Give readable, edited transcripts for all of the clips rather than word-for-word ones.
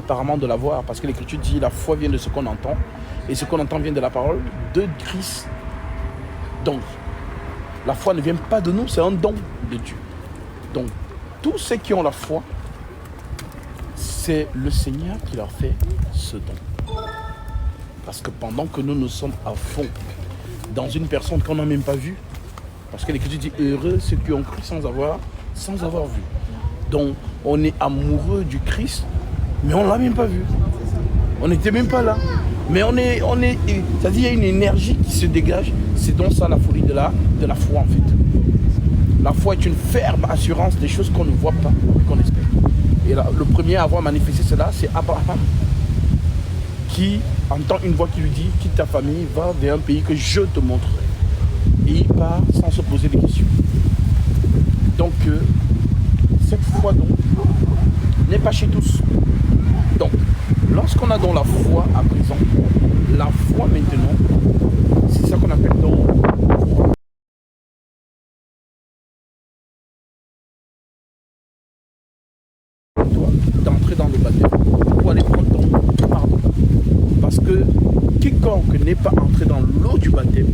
apparemment de la voir, parce que l'Écriture dit la foi vient de ce qu'on entend, et ce qu'on entend vient de la parole de Christ. Donc, la foi ne vient pas de nous, c'est un don de Dieu. Donc, tous ceux qui ont la foi, c'est le Seigneur qui leur fait ce don. Parce que pendant que nous sommes à fond dans une personne qu'on n'a même pas vue, parce que l'Écriture dit heureux ceux qui ont cru sans avoir vu. Donc, on est amoureux du Christ, mais on ne l'a même pas vu. On n'était même pas là. Mais c'est-à-dire il y a une énergie qui se dégage. C'est donc ça la folie de la foi en fait. La foi est une ferme assurance des choses qu'on ne voit pas et qu'on espère. Et là, le premier à avoir manifesté cela, c'est Abraham, qui entend une voix qui lui dit quitte ta famille, va vers un pays que je te montrerai. Et il part sans se poser des questions. Donc, cette foi donc n'est pas chez tous. Donc, lorsqu'on a dans la foi à présent, la foi maintenant, c'est ça qu'on appelle donc d'entrer dans le baptême pour aller prendre ton pardon. Parce que quiconque n'est pas entré dans l'eau du baptême,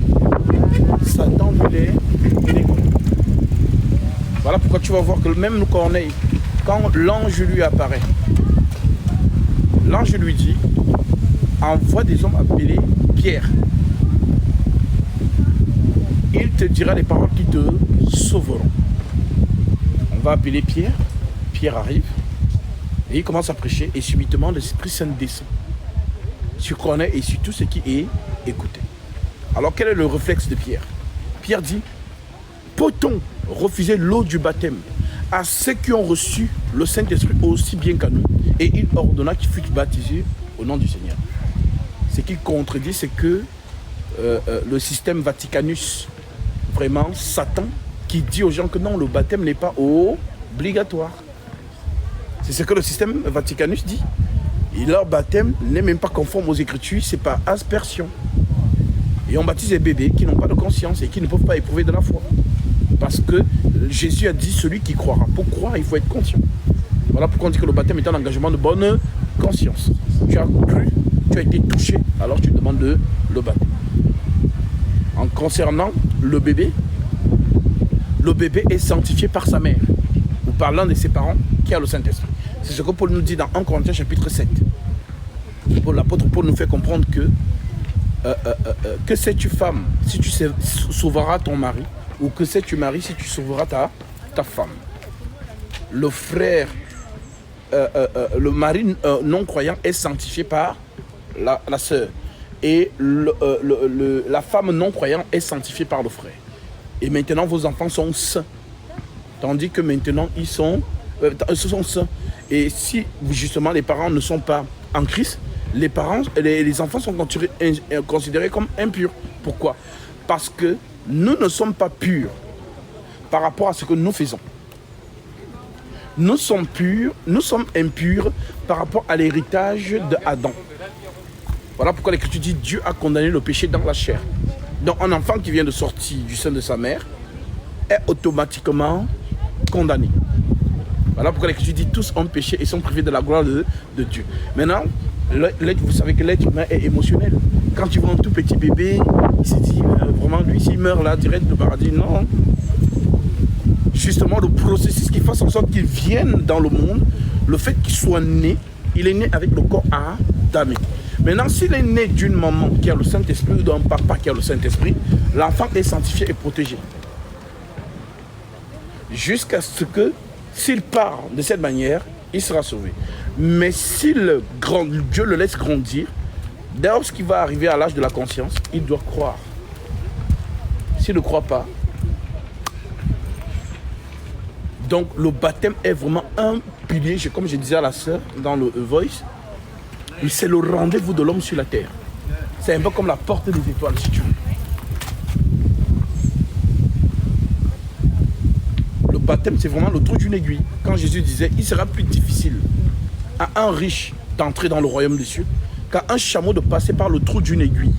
Satan lui est contre. Voilà pourquoi tu vas voir que même nous Corneille, quand l'ange lui apparaît, l'ange lui dit envoie des hommes appelés Pierre. Il te dira les paroles qui te sauveront. On va appeler Pierre. Pierre arrive et il commence à prêcher et subitement l'Esprit Saint descend sur Corneille et sur tout ce qui est écouté. Alors quel est le réflexe de Pierre? Pierre dit peut-on refuser l'eau du baptême à ceux qui ont reçu le Saint-Esprit aussi bien qu'à nous? Et il ordonna qu'ils fussent baptisés au nom du Seigneur. Ce qu'il contredit, c'est que le système Vaticanus, vraiment Satan, qui dit aux gens que non, le baptême n'est pas obligatoire. C'est ce que le système Vaticanus dit. Et leur baptême n'est même pas conforme aux Écritures, c'est par aspersion. Et on baptise des bébés qui n'ont pas de conscience et qui ne peuvent pas éprouver de la foi. Parce que Jésus a dit celui qui croira. Pour croire, il faut être conscient. Voilà pourquoi on dit que le baptême est un engagement de bonne conscience. Tu as cru, tu as été touché, alors tu demandes le baptême. En concernant le bébé est sanctifié par sa mère ou par l'un de ses parents qui a le Saint-Esprit. C'est ce que Paul nous dit dans 1 Corinthiens chapitre 7. L'apôtre Paul nous fait comprendre que sais-tu femme si tu sauveras ton mari, ou que sais-tu mari si tu sauveras ta femme. Le frère, le mari non-croyant est sanctifié par la sœur. Et la femme non-croyante est sanctifiée par le frère. Et maintenant vos enfants sont saints. Tandis que maintenant ils sont saints. Et si justement les parents ne sont pas en Christ, les enfants sont considérés comme impurs. Pourquoi? Parce que nous ne sommes pas purs par rapport à ce que nous faisons. Nous sommes purs, nous sommes impurs par rapport à l'héritage d'Adam. Voilà pourquoi l'Écriture dit Dieu a condamné le péché dans la chair. Donc un enfant qui vient de sortir du sein de sa mère est automatiquement condamné. Voilà pourquoi l'Écriture dit tous ont péché et sont privés de la gloire de Dieu. Maintenant, vous savez que l'être humain est émotionnel. Quand tu vois un tout petit bébé, il se dit vraiment lui s'il meurt là direct du paradis, non. Justement le processus qui fait en sorte qu'il vienne dans le monde, le fait qu'il soit né, il est né avec le corps adamique. Maintenant s'il est né d'une maman qui a le Saint-Esprit ou d'un papa qui a le Saint-Esprit, l'enfant est sanctifié et protégé. Jusqu'à ce que s'il part de cette manière, il sera sauvé. Mais si Dieu le laisse grandir, dès lors qu'il va arriver à l'âge de la conscience, il doit croire. S'il ne croit pas, donc le baptême est vraiment un pilier, comme je disais à la sœur dans le Voice, c'est le rendez-vous de l'homme sur la terre. C'est un peu comme la porte des étoiles, si tu veux. Le baptême, c'est vraiment le trou d'une aiguille. Quand Jésus disait, il sera plus difficile à un riche d'entrer dans le royaume des cieux qu'à un chameau de passer par le trou d'une aiguille.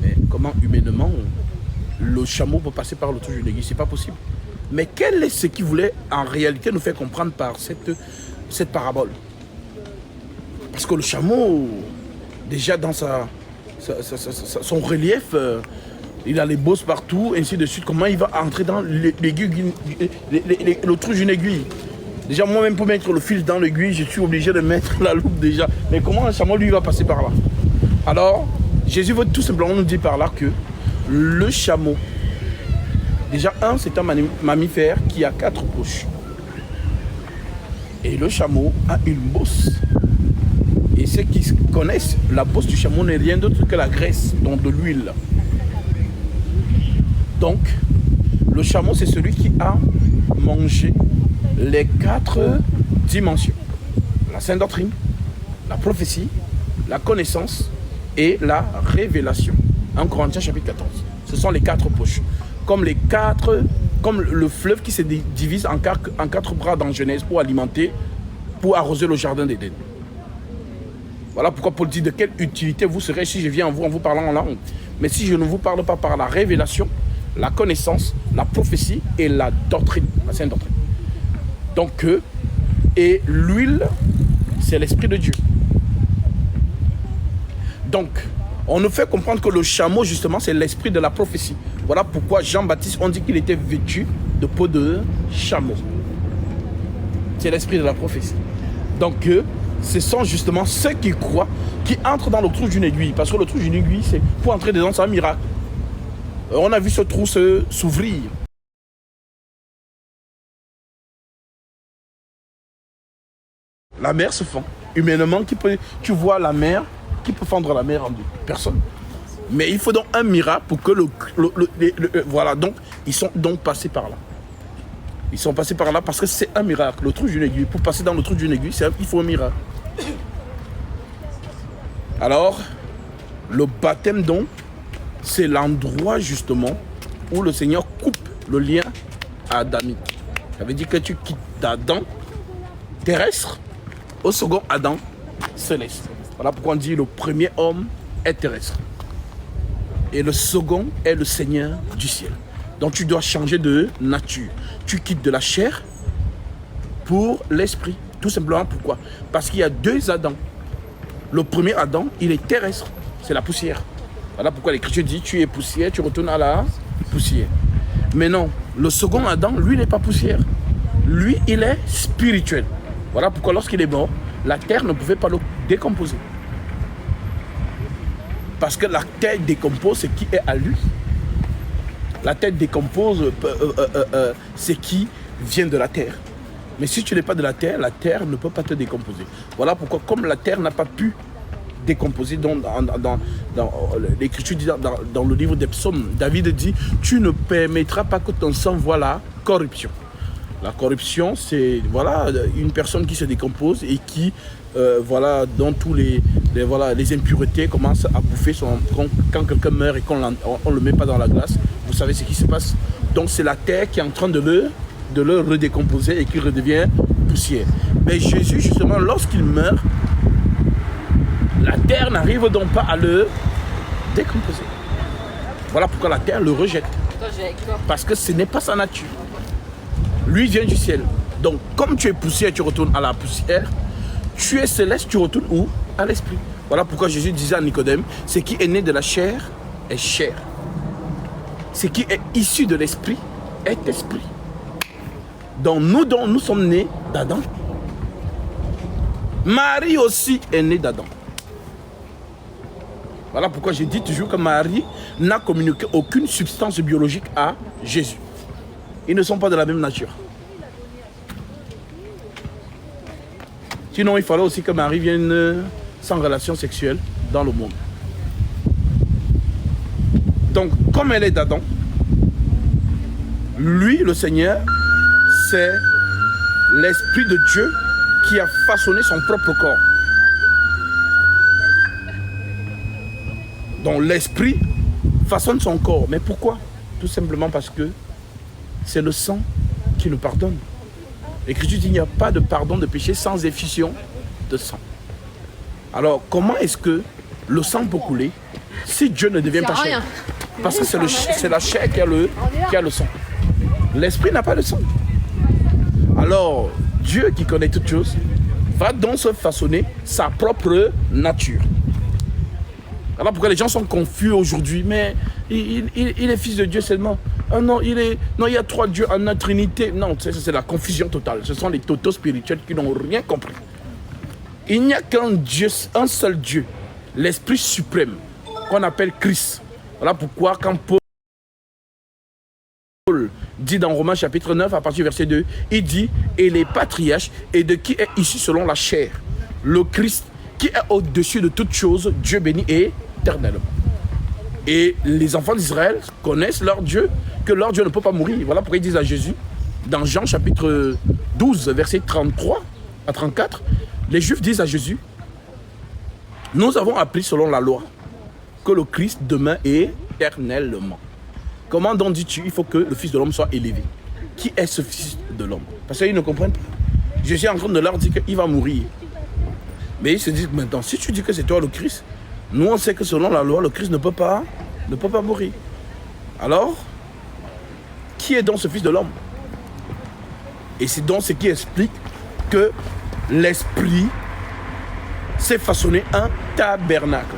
Mais comment humainement le chameau peut passer par le trou d'une aiguille? C'est pas possible. Mais quel est ce qu'il voulait en réalité nous faire comprendre par cette parabole? Parce que le chameau, déjà dans son relief, il a les bosses partout, ainsi de suite. Comment il va entrer dans l'aiguille, le trou d'une aiguille? Déjà, moi-même, pour mettre le fil dans l'aiguille, je suis obligé de mettre la loupe déjà. Mais comment un chameau, lui, va passer par là? Alors, Jésus veut tout simplement nous dire par là que le chameau, déjà, c'est un mammifère qui a 4 poches. Et le chameau a une bosse. Et ceux qui connaissent, la bosse du chameau n'est rien d'autre que la graisse, donc de l'huile. Donc, le chameau, c'est celui qui a mangé les 4 dimensions. La sainte doctrine, la prophétie, la connaissance et la révélation. 1 Corinthiens chapitre 14. Ce sont les 4 poches. Comme le fleuve qui se divise en 4 bras dans Genèse pour alimenter, pour arroser le jardin d'Éden. Voilà pourquoi Paul dit de quelle utilité vous serez si je viens en vous parlant en langue. Mais si je ne vous parle pas par la révélation, la connaissance, la prophétie et la doctrine, la sainte doctrine. Donc, et l'huile, c'est l'Esprit de Dieu. Donc, on nous fait comprendre que le chameau, justement, c'est l'esprit de la prophétie. Voilà pourquoi Jean-Baptiste, on dit qu'il était vêtu de peau de chameau. C'est l'esprit de la prophétie. Donc, ce sont justement ceux qui croient, qui entrent dans le trou d'une aiguille. Parce que le trou d'une aiguille, c'est pour entrer dedans, c'est un miracle. On a vu ce trou s'ouvrir. La mer se fend. Humainement, tu vois la mer, qui peut fendre la mer en deux? Personne. Mais il faut donc un miracle pour que voilà, donc ils sont donc passés par là. Ils sont passés par là parce que c'est un miracle. Le trou d'une aiguille, pour passer dans le trou d'une aiguille, il faut un miracle. Alors, le baptême donc, c'est l'endroit justement où le Seigneur coupe le lien adamique. Ça veut dire que tu quittes d'Adam terrestre au second Adam céleste. Voilà pourquoi on dit le premier homme est terrestre. Et le second est le Seigneur du ciel. Donc tu dois changer de nature. Tu quittes de la chair pour l'esprit. Tout simplement pourquoi? Parce qu'il y a 2 Adams. Le premier Adam, il est terrestre. C'est la poussière. Voilà pourquoi l'Écriture dit tu es poussière, tu retournes à la poussière. Mais non, le second Adam, lui, n'est pas poussière. Lui, il est spirituel. Voilà pourquoi lorsqu'il est mort, la terre ne pouvait pas le décomposer. Parce que la terre décompose ce qui est à lui. La terre décompose ce qui vient de la terre. Mais si tu n'es pas de la terre ne peut pas te décomposer. Voilà pourquoi, comme la terre n'a pas pu décomposer, dans l'Écriture dit dans le livre des psaumes, David dit « Tu ne permettras pas que ton sang voie la corruption ». La corruption, c'est voilà, une personne qui se décompose et qui, voilà, dans tous les impuretés commencent à bouffer quand quelqu'un meurt et qu'on ne le met pas dans la glace. Vous savez ce qui se passe. Donc c'est la terre qui est en train de le redécomposer et qui redevient poussière. Mais Jésus, justement, lorsqu'il meurt, la terre n'arrive donc pas à le décomposer. Voilà pourquoi la terre le rejette. Parce que ce n'est pas sa nature. Lui vient du ciel. Donc, comme tu es poussière, tu retournes à la poussière. Tu es céleste, tu retournes où? À l'esprit. Voilà pourquoi Jésus disait à Nicodème, ce qui est né de la chair est chair. Ce qui est issu de l'esprit est esprit. Donc, nous sommes nés d'Adam. Marie aussi est née d'Adam. Voilà pourquoi je dis toujours que Marie n'a communiqué aucune substance biologique à Jésus. Ils ne sont pas de la même nature. Sinon, il fallait aussi que Marie vienne sans relation sexuelle dans le monde. Donc, comme elle est d'Adam, lui, le Seigneur, c'est l'Esprit de Dieu qui a façonné son propre corps. Donc, l'Esprit façonne son corps. Mais pourquoi? Tout simplement parce que c'est le sang qui nous pardonne. L'Écriture dit qu'il n'y a pas de pardon de péché sans effusion de sang. Alors, comment est-ce que le sang peut couler si Dieu ne devient pas chair? Parce que c'est la chair qui a le sang. L'esprit n'a pas de sang. Alors, Dieu qui connaît toutes choses va donc se façonner sa propre nature. Alors pourquoi les gens sont confus aujourd'hui, mais il est fils de Dieu seulement. Ah non, il y a 3 dieux en une trinité. Non, c'est la confusion totale. Ce sont les totos spirituels qui n'ont rien compris. Il n'y a qu'un Dieu, un seul Dieu, l'Esprit suprême, qu'on appelle Christ. Voilà pourquoi quand Paul dit dans Romains chapitre 9, à partir du verset 2, il dit, et les patriarches, et de qui est issu selon la chair, le Christ, qui est au-dessus de toutes choses, Dieu béni éternellement. Et les enfants d'Israël connaissent leur Dieu, que leur Dieu ne peut pas mourir. Voilà pourquoi ils disent à Jésus, dans Jean chapitre 12, verset 33 à 34, les Juifs disent à Jésus, nous avons appris selon la loi que le Christ demeure éternellement. Comment donc dis-tu, il faut que le Fils de l'homme soit élevé? Qui est ce Fils de l'homme? Parce qu'ils ne comprennent pas. Jésus est en train de leur dire qu'il va mourir. Mais ils se disent maintenant, si tu dis que c'est toi le Christ, nous on sait que selon la loi, le Christ ne peut pas mourir. Alors, qui est donc ce Fils de l'homme? Et c'est donc ce qui explique que l'Esprit s'est façonné un tabernacle.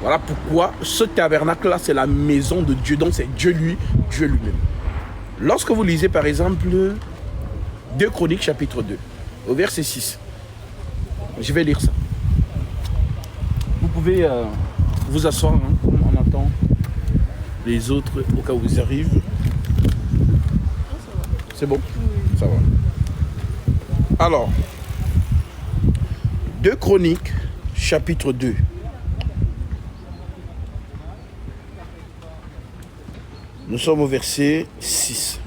Voilà pourquoi ce tabernacle-là, c'est la maison de Dieu. Donc c'est Dieu lui-même. Lorsque vous lisez par exemple 2 Chroniques chapitre 2, au verset 6, je vais lire ça. Vous pouvez vous asseoir, hein, comme on attend les autres au cas où ils arrivent. C'est bon? Ça va. Alors, 2 Chroniques chapitre 2. Nous sommes au verset 6.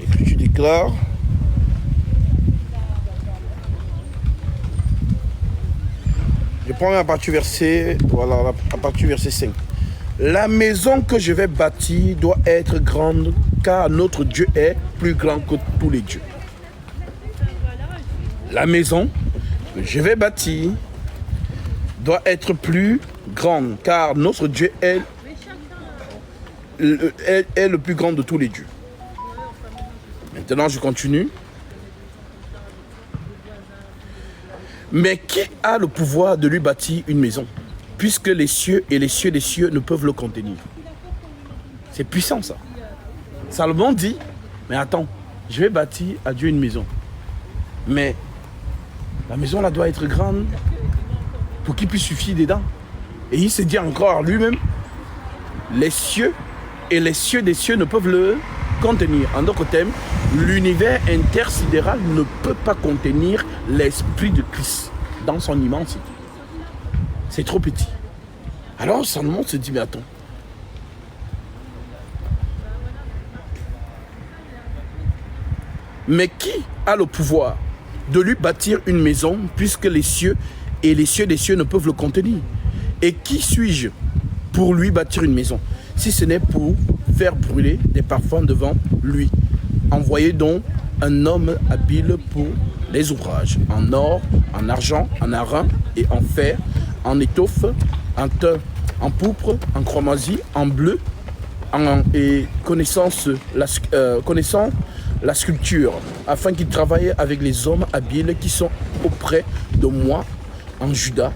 L'Écriture déclare, je prends à partir du verset, voilà, à partir du verset 5. La maison que je vais bâtir doit être grande, car notre Dieu est plus grand que tous les dieux. La maison que je vais bâtir doit être plus grande, car notre Dieu est le plus grand de tous les dieux. Maintenant, je continue. Mais qui a le pouvoir de lui bâtir une maison, puisque les cieux et les cieux des cieux ne peuvent le contenir? C'est puissant ça. Salomon dit, mais attends, je vais bâtir à Dieu une maison. Mais la maison là doit être grande pour qu'il puisse suffire dedans. Et il se dit encore lui-même, les cieux et les cieux des cieux ne peuvent le contenir. En d'autres termes, l'univers intersidéral ne peut pas contenir l'esprit de Christ dans son immensité. C'est trop petit. Alors Salomon se dit, mais attends. Mais qui a le pouvoir de lui bâtir une maison, puisque les cieux et les cieux des cieux ne peuvent le contenir? Et qui suis-je pour lui bâtir une maison, si ce n'est pour faire brûler des parfums devant lui? Envoyez donc un homme habile pour les ouvrages, en or, en argent, en airain et en fer, en étoffe, en thym, en pourpre, en chromasie, en bleu, et connaissant la sculpture, afin qu'il travaille avec les hommes habiles qui sont auprès de moi en Juda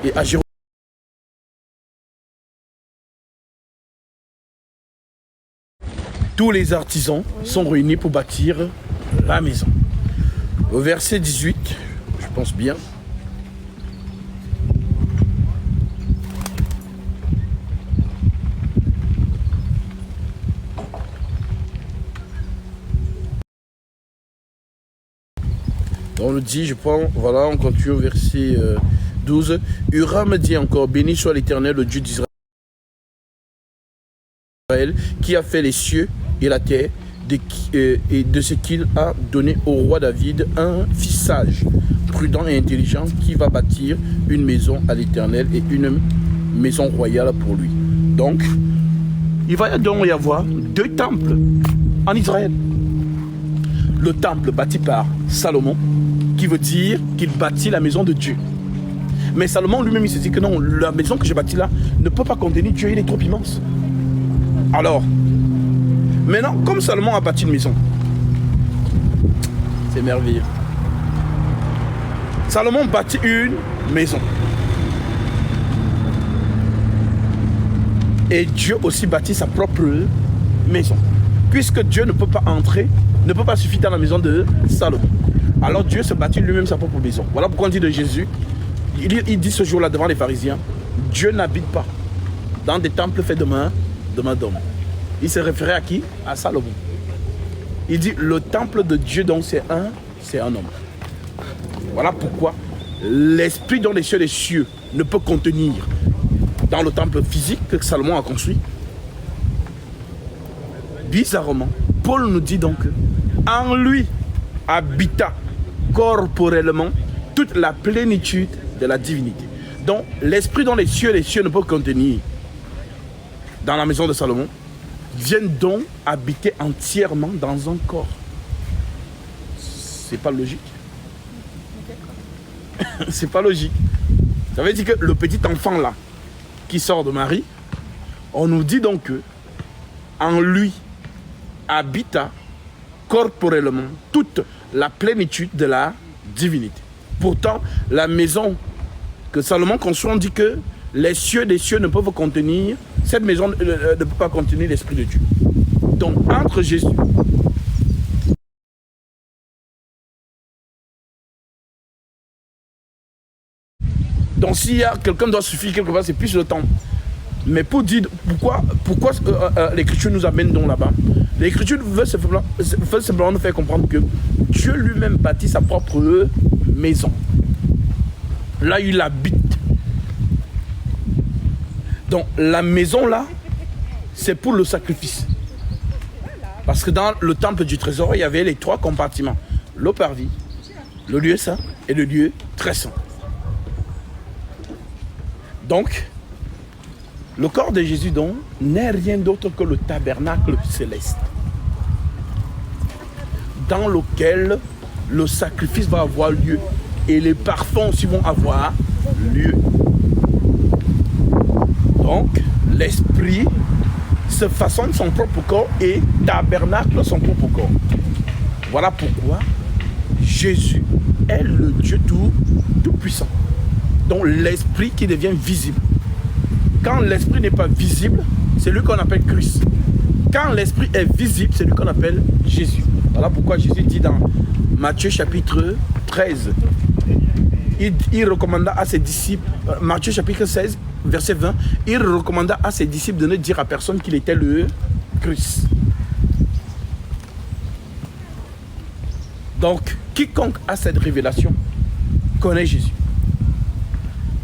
et à Jérusalem. Tous les artisans sont réunis pour bâtir la maison. Au verset 18, je pense bien. On le dit, je prends, voilà, on continue au verset 12. Huram dit encore, béni soit l'Éternel, le Dieu d'Israël, qui a fait les cieux et la terre, et de ce qu'il a donné au roi David un fils sage, prudent et intelligent, qui va bâtir une maison à l'Éternel et une maison royale pour lui. Donc, il va donc y avoir 2 temples en Israël. Le temple bâti par Salomon, qui veut dire qu'il bâtit la maison de Dieu. Mais Salomon lui-même, il se dit que non, la maison que j'ai bâtie là ne peut pas contenir Dieu, il est trop immense. Alors, maintenant, comme Salomon a bâti une maison, c'est merveilleux. Salomon bâtit une maison. Et Dieu aussi bâtit sa propre maison. Puisque Dieu ne peut pas entrer, ne peut pas suffire dans la maison de Salomon. Alors Dieu se bâtit lui-même sa propre maison. Voilà pourquoi on dit de Jésus, il dit ce jour-là devant les pharisiens, Dieu n'habite pas dans des temples faits de main d'homme. Il se référait à qui? À Salomon. Il dit le temple de Dieu, donc c'est un homme. Voilà pourquoi l'esprit dont les cieux ne peut contenir dans le temple physique que Salomon a construit. Bizarrement, Paul nous dit donc en lui habita corporellement toute la plénitude de la divinité. Donc l'esprit dont les cieux ne peuvent contenir dans la maison de Salomon vient donc habiter entièrement dans un corps. C'est pas logique. C'est pas logique. Ça veut dire que le petit enfant là qui sort de Marie, on nous dit donc que en lui habita corporellement toute la plénitude de la divinité. Pourtant, la maison que Salomon construit, on dit que les cieux des cieux ne peuvent contenir, cette maison ne peut pas contenir l'Esprit de Dieu. Donc, entre Jésus donc s'il y a quelqu'un doit suffire quelque part, c'est plus le temps. Mais pour dire pourquoi l'Écriture nous amène donc là-bas. L'Écriture veut simplement nous faire comprendre que Dieu lui-même bâtit sa propre maison. Là, il habite. Donc, la maison là, c'est pour le sacrifice. Parce que dans le temple du trésor, il y avait les 3 compartiments. Le parvis, le lieu saint et le lieu très saint. Donc, le corps de Jésus donc n'est rien d'autre que le tabernacle céleste dans lequel le sacrifice va avoir lieu et les parfums aussi vont avoir lieu. Donc, l'esprit se façonne son propre corps et tabernacle son propre corps. Voilà pourquoi Jésus est le Dieu tout-puissant. Donc, l'esprit qui devient visible. Quand l'esprit n'est pas visible, c'est lui qu'on appelle Christ. Quand l'esprit est visible, c'est lui qu'on appelle Jésus. Voilà pourquoi Jésus dit dans Matthieu chapitre 13, il recommanda à ses disciples, Matthieu chapitre 16, verset 20, il recommanda à ses disciples de ne dire à personne qu'il était le Christ. Donc, quiconque a cette révélation connaît Jésus.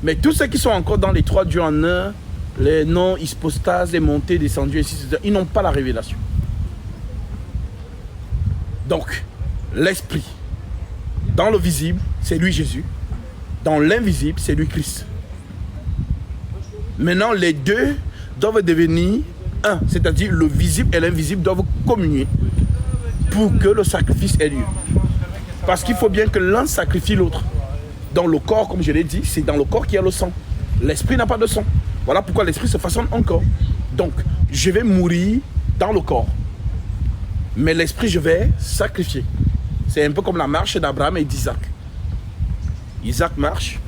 Mais tous ceux qui sont encore dans les 3 dieux en un, les noms, hypostases, les montées, descendues, etc., ils n'ont pas la révélation. Donc, l'esprit, dans le visible, c'est lui Jésus. Dans l'invisible, c'est lui Christ. Maintenant, les deux doivent devenir un. C'est-à-dire, le visible et l'invisible doivent communier pour que le sacrifice ait lieu. Parce qu'il faut bien que l'un sacrifie l'autre. Dans le corps, comme je l'ai dit, c'est dans le corps qu'il y a le sang. L'esprit n'a pas de sang. Voilà pourquoi l'esprit se façonne en corps. Donc, je vais mourir dans le corps. Mais l'esprit, je vais sacrifier. C'est un peu comme la marche d'Abraham et d'Isaac. Isaac marche.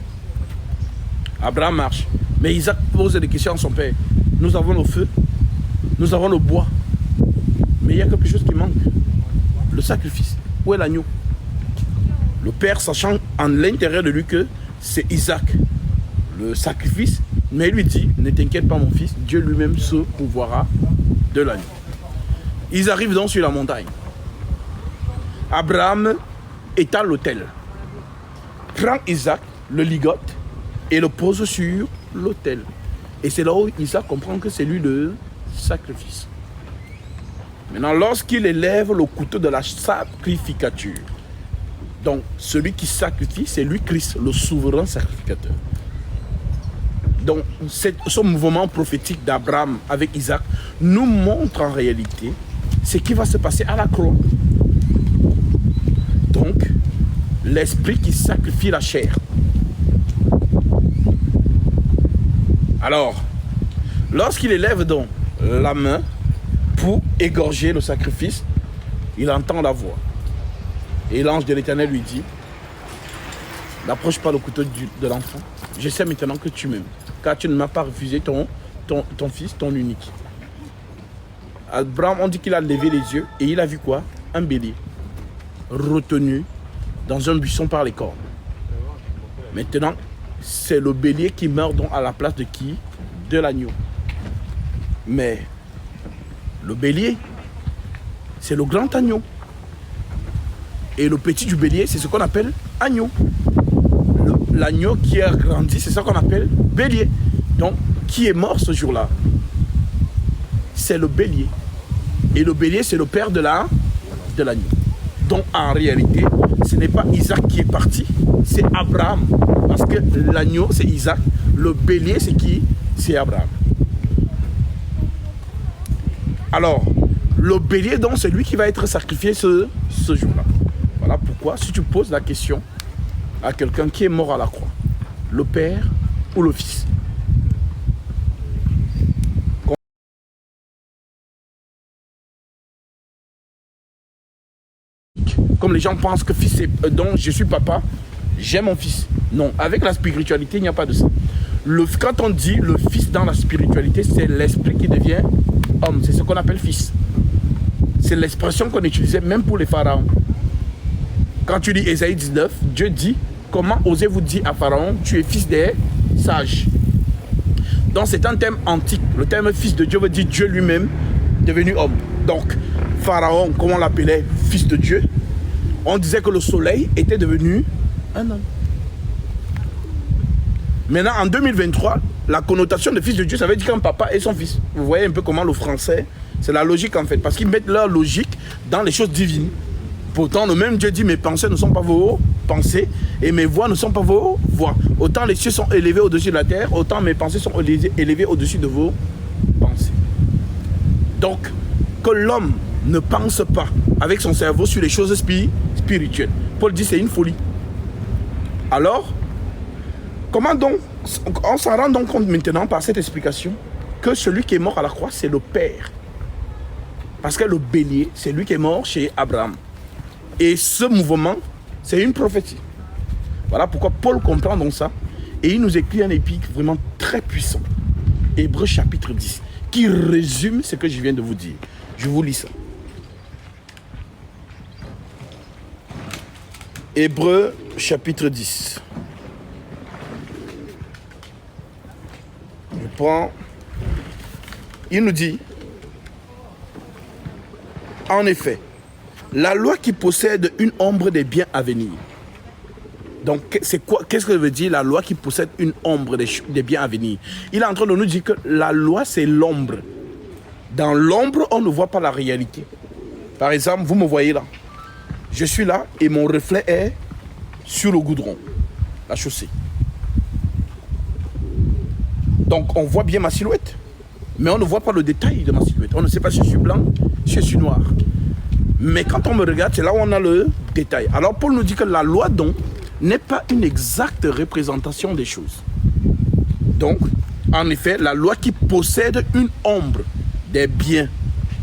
Abraham marche. Mais Isaac pose des questions à son père. Nous avons le feu. Nous avons le bois. Mais il y a quelque chose qui manque. Le sacrifice. Où est l'agneau? Le père, sachant en l'intérieur de lui que c'est Isaac, le sacrifice, mais il lui dit, ne t'inquiète pas mon fils, Dieu lui-même se pourvoira de l'agneau. Ils arrivent donc sur la montagne. Abraham étale l'autel, prend Isaac, le ligote et le pose sur l'autel. Et c'est là où Isaac comprend que c'est lui le sacrifice. Maintenant, lorsqu'il élève le couteau de la sacrificature, donc, celui qui sacrifie, c'est lui Christ, le souverain sacrificateur. Donc, ce mouvement prophétique d'Abraham avec Isaac nous montre en réalité ce qui va se passer à la croix. Donc, l'esprit qui sacrifie la chair Alors, lorsqu'il élève donc la main pour égorger le sacrifice, il entend la voix. Et l'ange de l'Éternel lui dit, n'approche pas le couteau de l'enfant. Je sais maintenant que tu m'aimes, car tu ne m'as pas refusé ton fils, ton unique. Abraham, on dit qu'il a levé les yeux et il a vu quoi? Un bélier retenu dans un buisson par les cornes. Maintenant, c'est le bélier qui meurt donc à la place de qui? De l'agneau. Mais le bélier, c'est le grand agneau. Et le petit du bélier, c'est ce qu'on appelle agneau. L'agneau qui a grandi, c'est ça qu'on appelle bélier. Donc, qui est mort ce jour-là? C'est le bélier. Et le bélier, c'est le père de l'agneau. Donc, en réalité, ce n'est pas Isaac qui est parti, c'est Abraham. Parce que l'agneau, c'est Isaac. Le bélier, c'est qui? C'est Abraham. Alors, le bélier, donc, c'est lui qui va être sacrifié ce jour-là. Voilà pourquoi, si tu poses la question à quelqu'un qui est mort à la croix, le père ou le fils? Comme les gens pensent que fils c'est donc je suis papa, j'ai mon fils. Non, avec la spiritualité, il n'y a pas de ça. Quand on dit le fils dans la spiritualité, c'est l'esprit qui devient homme. C'est ce qu'on appelle fils. C'est l'expression qu'on utilisait même pour les pharaons. Quand tu lis Ésaïe 19, Dieu dit, comment osez-vous dire à Pharaon, tu es fils des sages? Donc c'est un terme antique. Le terme fils de Dieu veut dire Dieu lui-même devenu homme. Donc Pharaon, comment on l'appelait? Fils de Dieu. On disait que le soleil était devenu un homme. Maintenant, en 2023, la connotation de fils de Dieu, ça veut dire qu'un papa et son fils. Vous voyez un peu comment le français, c'est la logique en fait. Parce qu'ils mettent leur logique dans les choses divines. Pourtant, le même Dieu dit, mes pensées ne sont pas vos pensées et mes voix ne sont pas vos voix. Autant les cieux sont élevés au-dessus de la terre, autant mes pensées sont élevées au-dessus de vos pensées. Donc, que l'homme ne pense pas avec son cerveau sur les choses spirituelles. Paul dit c'est une folie. Alors, comment donc, on s'en rend donc compte maintenant par cette explication que celui qui est mort à la croix, c'est le Père. Parce que le bélier, c'est lui qui est mort chez Abraham. Et ce mouvement, c'est une prophétie. Voilà pourquoi Paul comprend donc ça. Et il nous écrit un épître vraiment très puissant. Hébreux chapitre 10, qui résume ce que je viens de vous dire. Je vous lis ça. Hébreux chapitre 10. Je prends. Il nous dit, en effet, la loi qui possède une ombre des biens à venir. Donc, c'est quoi? Qu'est-ce que veut dire la loi qui possède une ombre des biens à venir? Il est en train de nous dire que la loi, c'est l'ombre. Dans l'ombre, on ne voit pas la réalité. Par exemple, vous me voyez là. Je suis là et mon reflet est sur le goudron, la chaussée. Donc, on voit bien ma silhouette. Mais on ne voit pas le détail de ma silhouette. On ne sait pas si je suis blanc, si je suis noir. Mais quand on me regarde, c'est là où on a le détail. Alors, Paul nous dit que la loi, donc, n'est pas une exacte représentation des choses. Donc, en effet, la loi qui possède une ombre des biens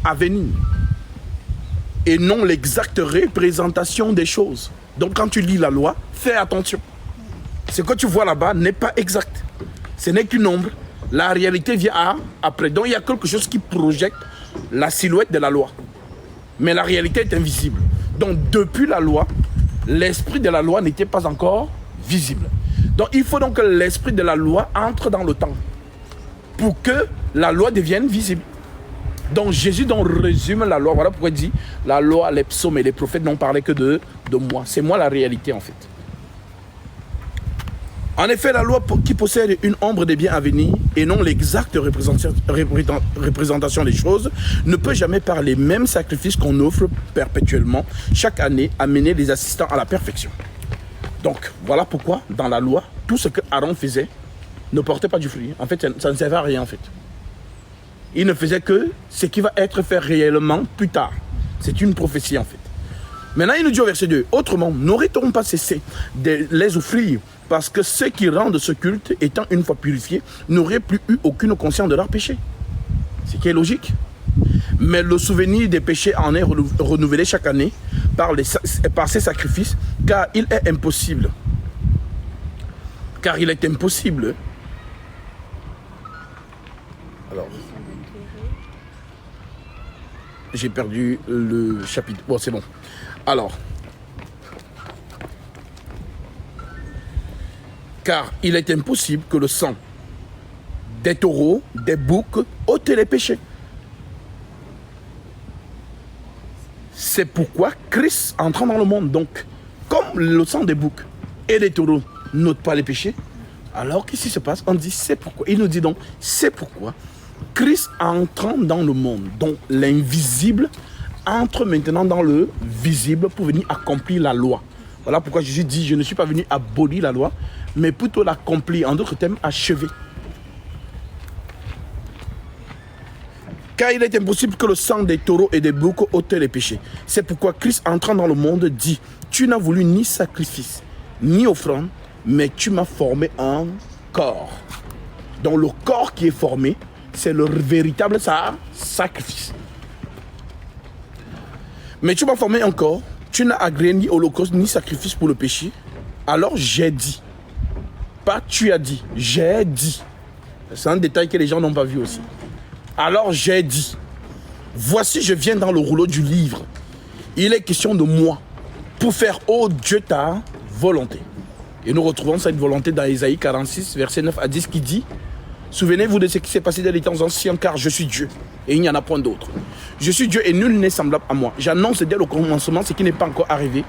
à venir et non l'exacte représentation des choses. Donc, quand tu lis la loi, fais attention. Ce que tu vois là-bas n'est pas exact. Ce n'est qu'une ombre. La réalité vient après. Donc, il y a quelque chose qui projette la silhouette de la loi. Mais la réalité est invisible. Donc, depuis la loi, l'esprit de la loi n'était pas encore visible. Donc, il faut donc que l'esprit de la loi entre dans le temps pour que la loi devienne visible. Donc, Jésus donc résume la loi. Voilà pourquoi il dit, la loi, les psaumes et les prophètes n'ont parlé que de moi. C'est moi la réalité en fait. En effet, la loi qui possède une ombre des biens à venir et non l'exacte représentation des choses ne peut jamais par les mêmes sacrifices qu'on offre perpétuellement chaque année amener les assistants à la perfection. Donc, voilà pourquoi dans la loi, tout ce que Aaron faisait ne portait pas du fruit. En fait, ça ne servait à rien en fait. Il ne faisait que ce qui va être fait réellement plus tard. C'est une prophétie en fait. Maintenant, il nous dit au verset 2, autrement, n'aurait-on pas cessé de les offrir Parce que ceux qui rendent ce culte, étant une fois purifiés, n'auraient plus eu aucune conscience de leur péché. Ce qui est logique. Mais le souvenir des péchés en est renouvelé chaque année par ces sacrifices, car il est impossible. Car il est impossible. Alors, j'ai perdu le chapitre. Bon, c'est bon. Alors, car il est impossible que le sang des taureaux, des boucs, ôte les péchés. C'est pourquoi Christ entrant dans le monde. Donc, comme le sang des boucs et des taureaux n'ôte pas les péchés, alors qu'est-ce qui se passe? On dit c'est pourquoi. Il nous dit donc, c'est pourquoi Christ entrant dans le monde, donc l'invisible, entre maintenant dans le visible pour venir accomplir la loi. Voilà pourquoi Jésus dit, je ne suis pas venu abolir la loi, mais plutôt l'accomplir, en d'autres termes, achever. Car il est impossible que le sang des taureaux et des boucs ôte les péchés. C'est pourquoi Christ entrant dans le monde dit, tu n'as voulu ni sacrifice, ni offrande, mais tu m'as formé un corps. Donc le corps qui est formé, c'est le véritable sacrifice. Mais tu m'as formé un corps, tu n'as agréé ni holocauste, ni sacrifice pour le péché. Alors j'ai dit, pas tu as dit, j'ai dit. C'est un détail que les gens n'ont pas vu aussi. Alors j'ai dit, voici je viens dans le rouleau du livre. Il est question de moi, pour faire, ô Dieu, ta volonté. Et nous retrouvons cette volonté dans Ésaïe 46, verset 9 à 10 qui dit, souvenez-vous de ce qui s'est passé dans les temps anciens, car je suis Dieu, et il n'y en a point d'autre. Je suis Dieu et nul n'est semblable à moi. J'annonce dès le commencement ce qui n'est pas encore arrivé,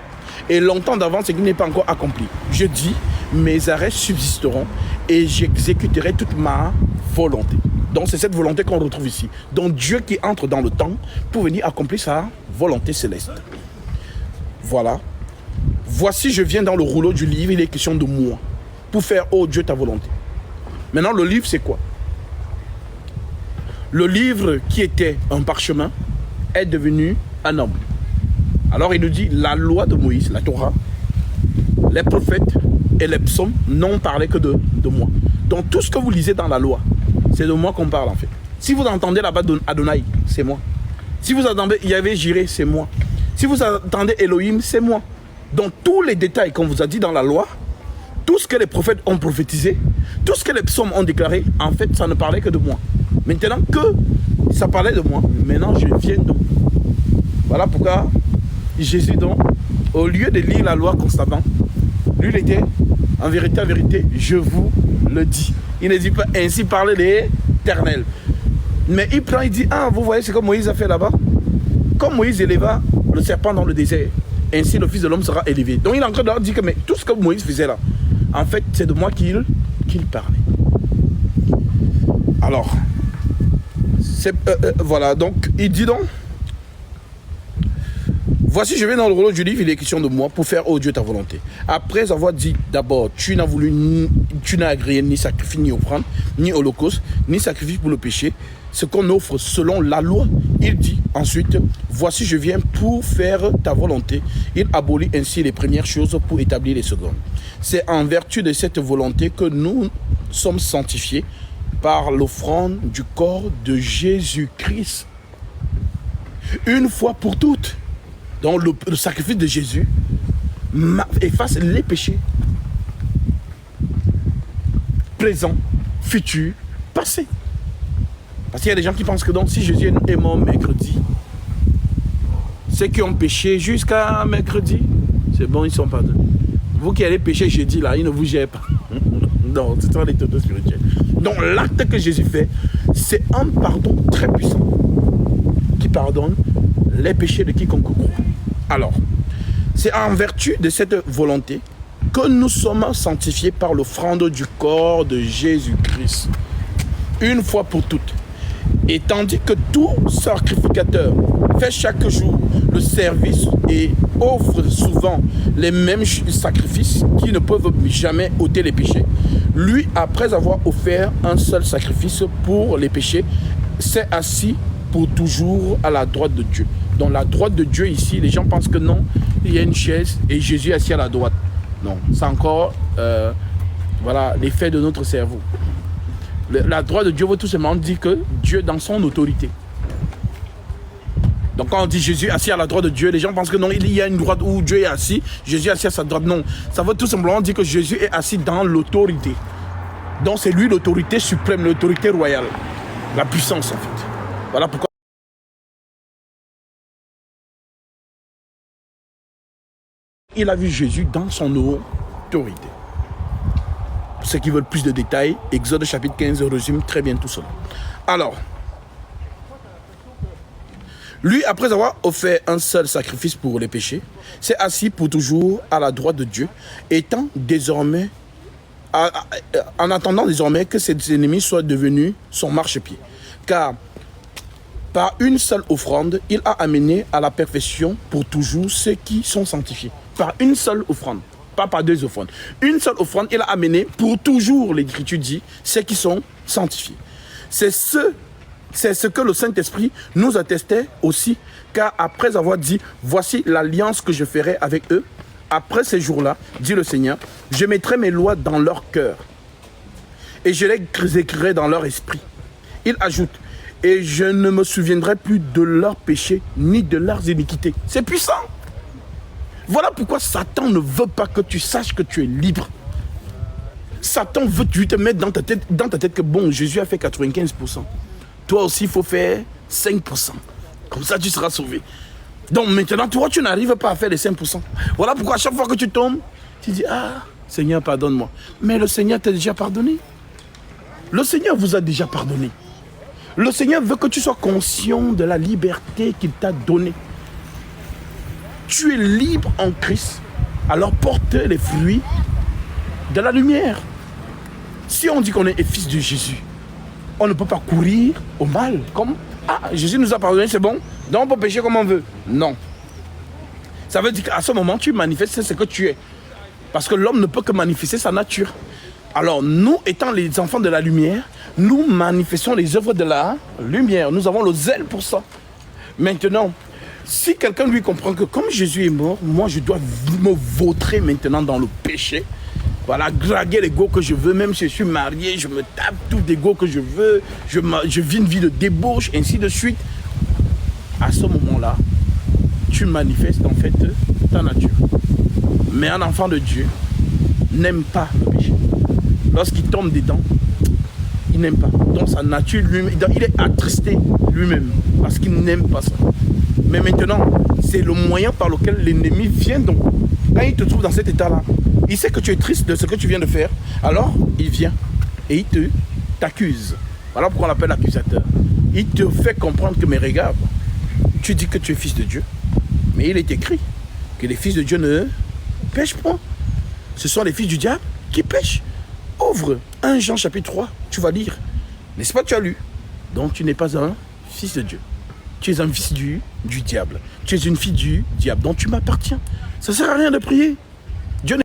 et longtemps d'avance ce qui n'est pas encore accompli. Je dis, mes arrêts subsisteront, et j'exécuterai toute ma volonté. Donc c'est cette volonté qu'on retrouve ici. Donc Dieu qui entre dans le temps pour venir accomplir sa volonté céleste. Voilà. Voici je viens dans le rouleau du livre, il est question de moi, pour faire, ô Dieu, ta volonté. Maintenant le livre c'est quoi? Le livre qui était un parchemin est devenu un homme. Alors il nous dit, la loi de Moïse, la Torah, les prophètes et les psaumes n'ont parlé que de moi. Donc tout ce que vous lisez dans la loi, c'est de moi qu'on parle en fait. Si vous entendez là-bas Adonai, c'est moi. Si vous entendez Yahvé Jireh, c'est moi. Si vous entendez Elohim, c'est moi. Donc tous les détails qu'on vous a dit dans la loi, tout ce que les prophètes ont prophétisé, tout ce que les psaumes ont déclaré, en fait, ça ne parlait que de moi. Maintenant que ça parlait de moi, maintenant je viens donc. Voilà pourquoi Jésus donc, au lieu de lire la loi constamment, lui il était, en vérité, je vous le dis. Il ne dit pas ainsi parler l'Éternel. Mais il prend, il dit, ah, vous voyez ce que Moïse a fait là-bas? Comme Moïse éleva le serpent dans le désert, ainsi le Fils de l'homme sera élevé. Donc il est en train de leur dire que mais tout ce que Moïse faisait là, en fait, c'est de moi qu'il parlait. Alors, voilà, donc il dit donc, voici je viens dans le rouleau du livre, il est question de moi pour faire, ô Dieu, ta volonté. Après avoir dit d'abord, tu n'as agréé ni sacrifice, ni offrande, ni holocauste, ni sacrifice pour le péché, ce qu'on offre selon la loi. Il dit ensuite, voici je viens pour faire ta volonté. Il abolit ainsi les premières choses pour établir les secondes. C'est en vertu de cette volonté que nous sommes sanctifiés par l'offrande du corps de Jésus-Christ. Une fois pour toutes. Donc le sacrifice de Jésus efface les péchés. Présent, futur, passé. Parce qu'il y a des gens qui pensent que donc si Jésus est mort mercredi, ceux qui ont péché jusqu'à mercredi, c'est bon, ils sont pardonnés. Vous qui allez pécher jeudi là, il ne vous gère pas. Non, c'est ça les toto spirituels. Donc l'acte que Jésus fait, c'est un pardon très puissant qui pardonne les péchés de quiconque croit. Alors, c'est en vertu de cette volonté que nous sommes sanctifiés par l'offrande du corps de Jésus-Christ, une fois pour toutes. Et tandis que tout sacrificateur fait chaque jour le service et offre souvent les mêmes sacrifices qui ne peuvent jamais ôter les péchés, lui, après avoir offert un seul sacrifice pour les péchés, s'est assis pour toujours à la droite de Dieu. Dans la droite de Dieu ici, les gens pensent que non, il y a une chaise et Jésus est assis à la droite. Non, c'est encore Voilà l'effet de notre cerveau. La droite de Dieu veut tout simplement dire que Dieu dans son autorité. Donc quand on dit Jésus assis à la droite de Dieu, les gens pensent que non, il y a une droite où Dieu est assis, Jésus est assis à sa droite. Non, ça veut tout simplement dire que Jésus est assis dans l'autorité. Donc c'est lui l'autorité suprême, l'autorité royale. La puissance en fait. Voilà pourquoi il a vu Jésus dans son autorité. Pour ceux qui veulent plus de détails, Exode chapitre 15 résume très bien tout cela. Alors, lui, après avoir offert un seul sacrifice pour les péchés, s'est assis pour toujours à la droite de Dieu, étant désormais, en attendant désormais que ses ennemis soient devenus son marchepied. Car par une seule offrande, il a amené à la perfection pour toujours ceux qui sont sanctifiés. Par une seule offrande, pas par deux offrandes. Une seule offrande, il a amené pour toujours, l'Écriture dit, ceux qui sont sanctifiés. C'est ce que le Saint-Esprit nous attestait aussi, car après avoir dit, voici l'alliance que je ferai avec eux, après ces jours-là, dit le Seigneur, je mettrai mes lois dans leur cœur et je les écrirai dans leur esprit. Il ajoute, et je ne me souviendrai plus de leurs péchés ni de leurs iniquités. C'est puissant. Voilà pourquoi Satan ne veut pas que tu saches que tu es libre. Satan veut te mettre dans ta tête que bon, Jésus a fait 95%. Toi aussi, il faut faire 5%. Comme ça, tu seras sauvé. Donc maintenant, toi, tu n'arrives pas à faire les 5%. Voilà pourquoi à chaque fois que tu tombes, tu dis, ah, Seigneur, pardonne-moi. Mais le Seigneur t'a déjà pardonné. Le Seigneur vous a déjà pardonné. Le Seigneur veut que tu sois conscient de la liberté qu'il t'a donnée. Tu es libre en Christ, alors porte les fruits de la lumière. Si on dit qu'on est fils de Jésus, on ne peut pas courir au mal. Comme, ah, Jésus nous a pardonné, c'est bon, donc on peut pécher comme on veut. Non. Ça veut dire qu'à ce moment, tu manifestes ce que tu es. Parce que l'homme ne peut que manifester sa nature. Alors, nous, étant les enfants de la lumière, nous manifestons les œuvres de la lumière. Nous avons le zèle pour ça. Maintenant, si quelqu'un lui comprend que comme Jésus est mort, moi, je dois me vautrer maintenant dans le péché. Voilà, draguer les go que je veux, même si je suis marié, je me tape tous les go que je veux, je vis une vie de débauche, ainsi de suite. À ce moment-là, tu manifestes en fait ta nature. Mais un enfant de Dieu n'aime pas le péché. Lorsqu'il tombe dedans, il n'aime pas. Donc sa nature lui-même, il est attristé lui-même parce qu'il n'aime pas ça. Mais maintenant, c'est le moyen par lequel l'ennemi vient donc. Quand il te trouve dans cet état-là, il sait que tu es triste de ce que tu viens de faire, alors il vient et il t'accuse. Voilà pourquoi on l'appelle l'accusateur. Il te fait comprendre que, mais regarde, tu dis que tu es fils de Dieu, mais il est écrit que les fils de Dieu ne pêchent point. Ce sont les fils du diable qui pêchent. Ouvre 1 Jean chapitre 3, tu vas lire. N'est-ce pas, tu as lu? Donc tu n'es pas un fils de Dieu. Tu es un fils du diable. Tu es une fille du diable. Donc tu m'appartiens. Ça ne sert à rien de prier. Dieu n'est...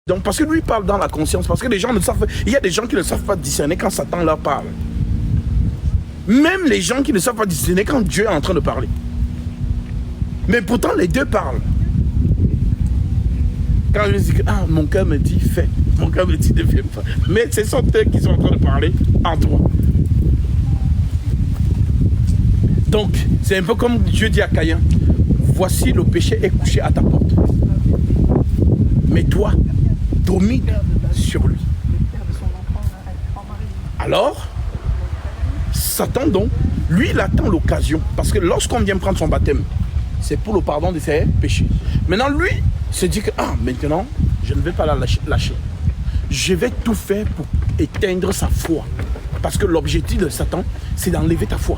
Donc parce que lui parle dans la conscience. Parce que les gens ne savent pas. Il y a des gens qui ne savent pas discerner quand Satan leur parle. Même les gens qui ne savent pas discerner quand Dieu est en train de parler. Mais pourtant les deux parlent. Quand je dis que ah, mon cœur me dit fais, mon cœur me dit ne fais pas. Mais ce sont eux qui sont en train de parler en toi. Donc, c'est un peu comme Dieu dit à Caïn, voici le péché est couché à ta porte. Mais toi, domine sur lui. Alors, Satan donc, lui il attend l'occasion. Parce que lorsqu'on vient prendre son baptême, c'est pour le pardon de ses péchés. Maintenant, lui, se dit que, ah, maintenant, je ne vais pas la lâcher. Je vais tout faire pour éteindre sa foi. Parce que l'objectif de Satan, c'est d'enlever ta foi.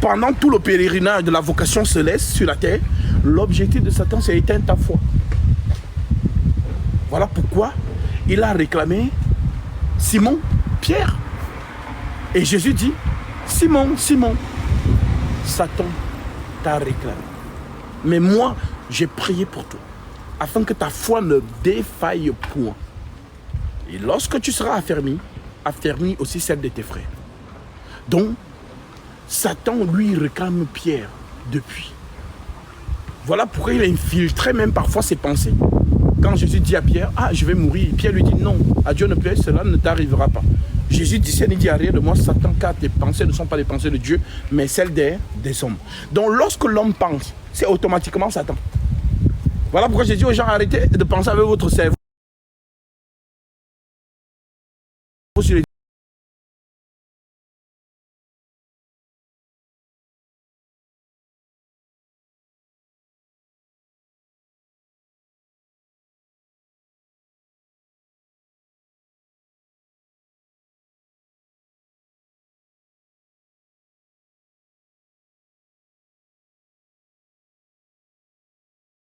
Pendant tout le pèlerinage de la vocation céleste sur la terre, l'objectif de Satan, c'est d'éteindre ta foi. Voilà pourquoi il a réclamé Simon, Pierre. Et Jésus dit, Simon, Simon, Satan t'a réclamé. Mais moi, j'ai prié pour toi, afin que ta foi ne défaille point. Et lorsque tu seras affermi, affermis aussi celle de tes frères. Donc, Satan, lui, réclame Pierre depuis. Voilà pourquoi il a infiltré même parfois ses pensées. Quand Jésus dit à Pierre, ah, je vais mourir, Pierre lui dit, non, à Dieu ne plaît, cela ne t'arrivera pas. Jésus dit, il dit, arrière de moi, Satan, car tes pensées ne sont pas les pensées de Dieu, mais celles des hommes. Donc lorsque l'homme pense, c'est automatiquement Satan. Voilà pourquoi j'ai dit aux gens, arrêtez de penser avec votre cerveau.